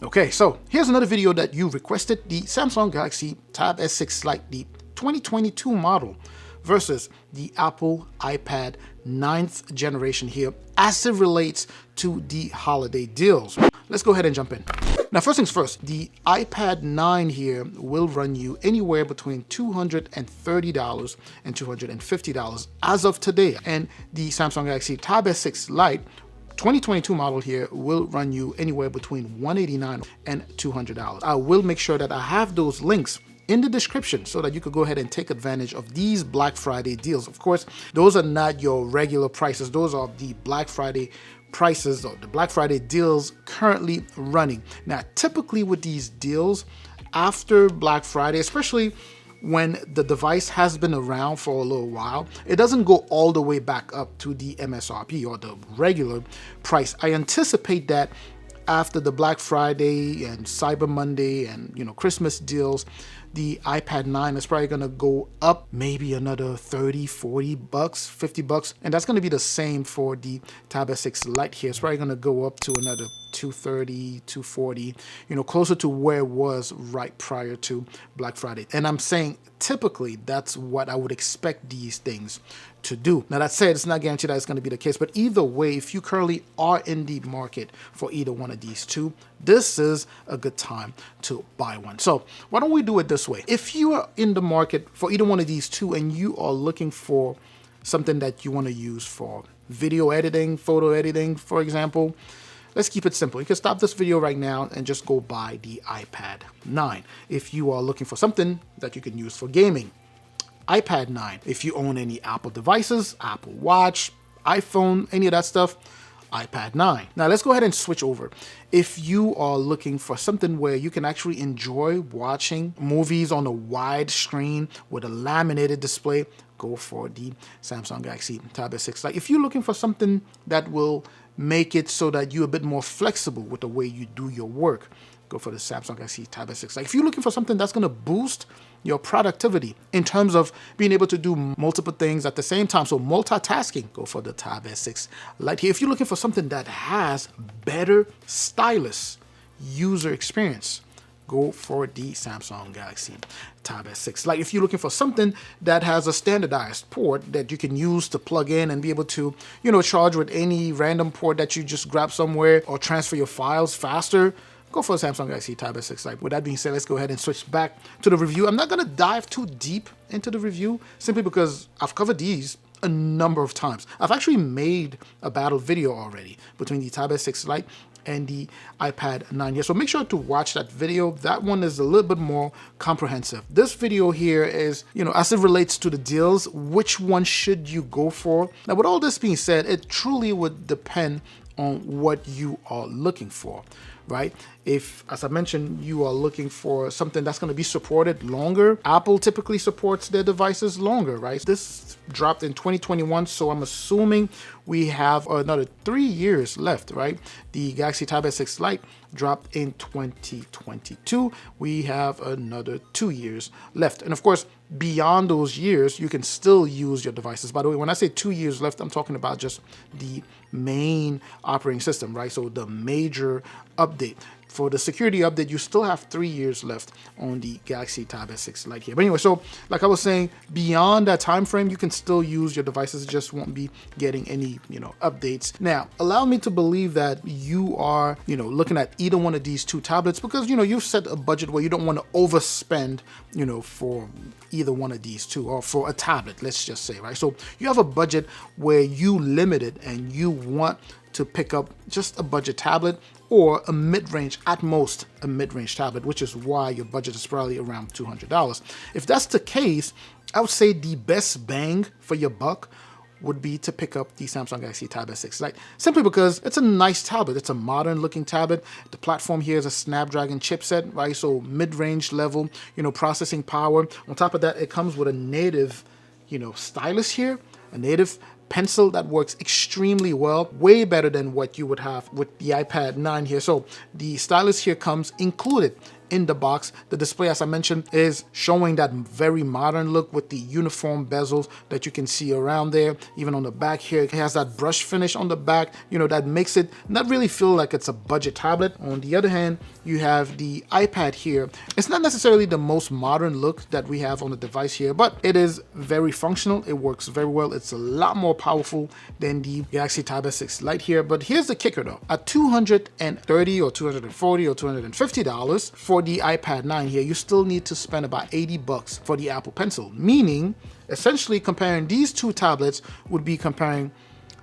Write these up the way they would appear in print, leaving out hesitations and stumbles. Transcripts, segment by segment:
Okay, so here's another video that you requested, the Samsung Galaxy Tab S6 Lite, the 2022 model versus the Apple iPad 9th generation here as it relates to the holiday deals. Let's go ahead and jump in. Now, first things first, the iPad 9 here will run you anywhere between $230 and $250 as of today. And the Samsung Galaxy Tab S6 Lite 2022 model here will run you anywhere between $189 and $200. I will make sure that I have those links in the description so that you could go ahead and take advantage of these Black Friday deals. Of course, those are not your regular prices. Those are the Black Friday prices or the Black Friday deals currently running. Now, typically with these deals after Black Friday, especially when the device has been around for a little while, it doesn't go all the way back up to the MSRP or the regular price. I anticipate that after the Black Friday and Cyber Monday and Christmas deals, the iPad 9 is probably gonna go up maybe another 30, 40 bucks, 50 bucks. And that's gonna be the same for the Tab S6 Lite here. It's probably gonna go up to another 230, 240, closer to where it was right prior to Black Friday. And I'm saying typically that's what I would expect these things to do. Now, that said, it's not guaranteed that it's going to be the case, but either way, if you currently are in the market for either one of these two, this is a good time to buy one. So why don't we do it this way? If you are in the market for either one of these two and you are looking for something that you want to use for video editing, photo editing, for example, let's keep it simple. You can stop this video right now and just go buy the iPad 9. If you are looking for something that you can use for gaming, iPad 9. If you own any Apple devices, Apple Watch, iPhone, any of that stuff, iPad 9. Now let's go ahead and switch over. If you are looking for something where you can actually enjoy watching movies on a wide screen with a laminated display, go for the Samsung Galaxy Tab S6 Lite. If you're looking for something that will make it so that you're a bit more flexible with the way you do your work, go for the Samsung Galaxy Tab S6 Lite. If you're looking for something that's going to boost your productivity in terms of being able to do multiple things at the same time, so multitasking, go for the Tab S6 Lite here. If you're looking for something that has better stylus user experience, go for the Samsung Galaxy Tab S6 Lite. If you're looking for something that has a standardized port that you can use to plug in and be able to, charge with any random port that you just grab somewhere or transfer your files faster, go for the Samsung Galaxy Tab S6 Lite. With that being said, let's go ahead and switch back to the review. I'm not going to dive too deep into the review simply because I've covered these a number of times. I've actually made a battle video already between the Tab S6 Lite and the iPad 9 here. So make sure to watch that video. That one is a little bit more comprehensive. This video here is, as it relates to the deals, which one should you go for? Now, with all this being said, it truly would depend on what you are looking for, right? If, as I mentioned, you are looking for something that's going to be supported longer, Apple typically supports their devices longer, right? This dropped in 2021, so I'm assuming we have another 3 years left, right? The Galaxy Tab S6 Lite dropped in 2022. We have another 2 years left. And of course, beyond those years, you can still use your devices. By the way, when I say 2 years left, I'm talking about just the main operating system, right? So the major update. For the security update, you still have 3 years left on the Galaxy Tab S6 Lite here. But anyway, so like I was saying, beyond that time frame, you can still use your devices. It just won't be getting any, updates. Now, allow me to believe that you are, looking at either one of these two tablets because, you've set a budget where you don't want to overspend, for either one of these two or for a tablet, let's just say, right? So you have a budget where you limit it and you want to pick up just a budget tablet or a mid-range, at most a mid-range tablet, which is why your budget is probably around $200. If that's the case, I would say the best bang for your buck would be to pick up the Samsung Galaxy Tab S6 Lite, simply because it's a nice tablet. It's a modern looking tablet. The platform here is a Snapdragon chipset, right? So mid-range level, processing power. On top of that, it comes with a native, stylus here, a native pencil that works extremely well, way better than what you would have with the iPad 9 here. So the stylus here comes included in the box. The display, as I mentioned, is showing that very modern look with the uniform bezels that you can see around there. Even on the back here, it has that brush finish on the back, you know, that makes it not really feel like it's a budget tablet. On the other hand, you have the iPad here. It's not necessarily the most modern look that we have on the device here, but it is very functional. It works very well. It's a lot more powerful than the Galaxy Tab S6 Lite here. But here's the kicker though. At $230 or $240 or $250 for the iPad 9 here, you still need to spend about $80 for the Apple Pencil, meaning essentially comparing these two tablets would be comparing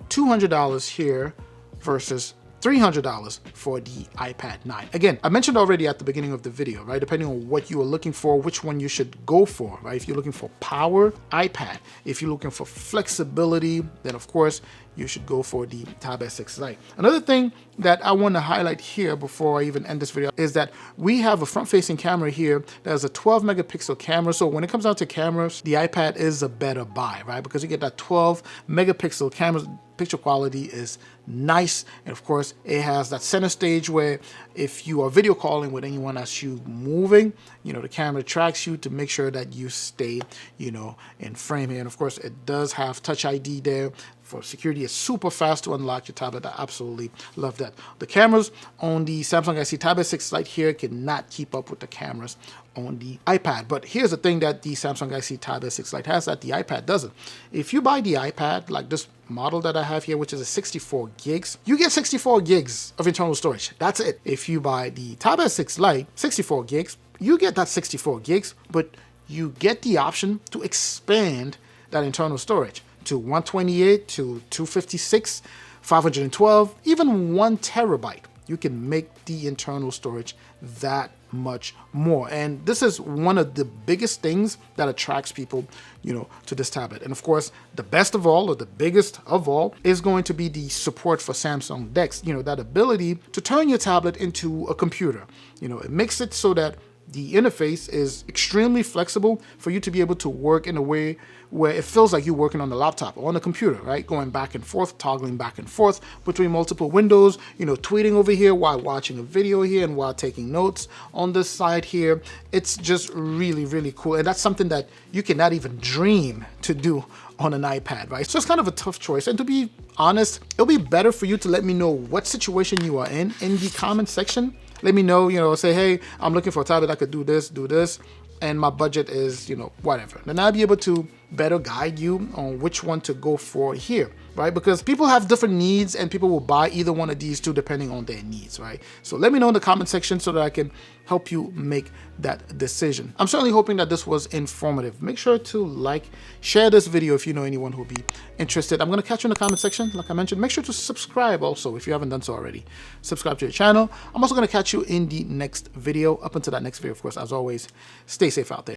$200 here versus $300 for the iPad 9. Again, I mentioned already at the beginning of the video, right? Depending on what you are looking for, which one you should go for, right? If you're looking for power, iPad. If you're looking for flexibility, then of course you should go for the Tab S6 Lite. Another thing that I want to highlight here before I even end this video is that we have a front-facing camera here that has a 12 megapixel camera. So when it comes down to cameras, the iPad is a better buy, right? Because you get that 12 megapixel camera. Picture quality is nice, and of course it has that center stage where if you are video calling with anyone as you moving, you know, the camera tracks you to make sure that you stay, you know, in frame here. And of course it does have Touch ID there for security. It's super fast to unlock your tablet. I absolutely love that. The cameras on the Samsung Galaxy Tab S6 Lite here cannot keep up with the cameras on the iPad. But here's the thing that the Samsung Galaxy Tab S6 Lite has that the iPad doesn't. If you buy the iPad, like this model that I have here, which is a 64 gigs, you get 64 gigs of internal storage. That's it. If you buy the Tab S6 Lite, 64 gigs, you get that 64 gigs, but you get the option to expand that internal storage to 128, to 256, 512, even 1 terabyte. You can make the internal storage that much more. And this is one of the biggest things that attracts people, you know, to this tablet. And of course, the best of all, or the biggest of all, is going to be the support for Samsung DeX. You know, that ability to turn your tablet into a computer. You know, it makes it so that the interface is extremely flexible for you to be able to work in a way where it feels like you're working on the laptop or on the computer, right? Going back and forth, toggling back and forth between multiple windows, you know, tweeting over here while watching a video here and while taking notes on this side here. It's just really, really cool. And that's something that you cannot even dream to do on an iPad, right? So it's kind of a tough choice. And to be honest, it'll be better for you to let me know what situation you are in the comment section. Let me know, you know, say, hey, I'm looking for a tablet that could do this, and my budget is, you know, whatever. Then I'll be able to better guide you on which one to go for here, right? Because people have different needs and people will buy either one of these two depending on their needs, right? So let me know in the comment section so that I can help you make that decision. I'm certainly hoping that this was informative. Make sure to like, share this video if you know anyone who will be interested. I'm going to catch you in the comment section. Like I mentioned, make sure to subscribe also if you haven't done so already. Subscribe to the channel. I'm also going to catch you in the next video. Up until that next video, of course, as always, stay safe out there.